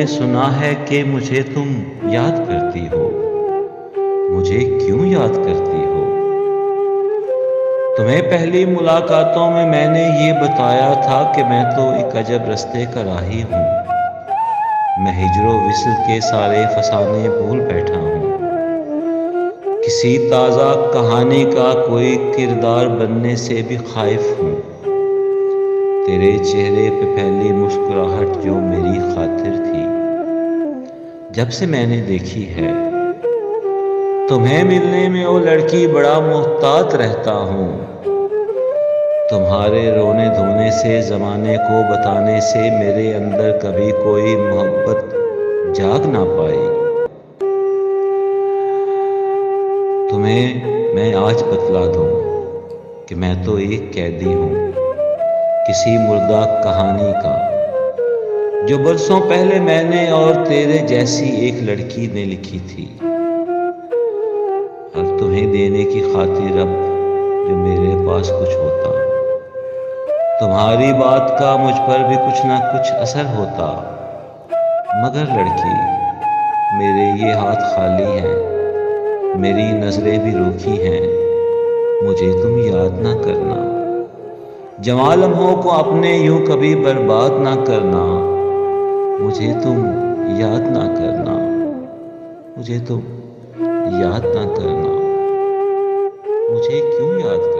सुना है कि मुझे तुम याद करती हो। मुझे क्यों याद करती हो? तुम्हें पहली मुलाकातों में मैंने ये बताया था कि मैं तो एक अजब रास्ते का राही हूँ। मैं हिजरो विस्ल के सारे फसाने भूल बैठा हूँ। किसी ताज़ा कहानी का कोई किरदार बनने से भी खाइफ हूँ। तेरे चेहरे पे पहली मुस्कुराहट जो मेरी खातिर थी, जब से मैंने देखी है। तुम्हें मिलने में वो लड़की बड़ा मुहतात रहता हूँ। तुम्हारे रोने धोने से, ज़माने को बताने से मेरे अंदर कभी कोई मोहब्बत जाग ना पाई। तुम्हें मैं आज बतला दूँ कि मैं तो एक कैदी हूँ, किसी मुर्दा कहानी का, जो बरसों पहले मैंने और तेरे जैसी एक लड़की ने लिखी थी। और तुम्हें देने की खातिर अब जो मेरे पास कुछ होता, तुम्हारी बात का मुझ पर भी कुछ ना कुछ असर होता। मगर लड़की, मेरे ये हाथ खाली हैं, मेरी नजरें भी रूखी हैं। मुझे तुम याद ना करना, जवां लम्हों को अपने यूं कभी बर्बाद ना करना। मुझे तुम याद ना करना, मुझे तुम याद ना करना। मुझे क्यों याद करना?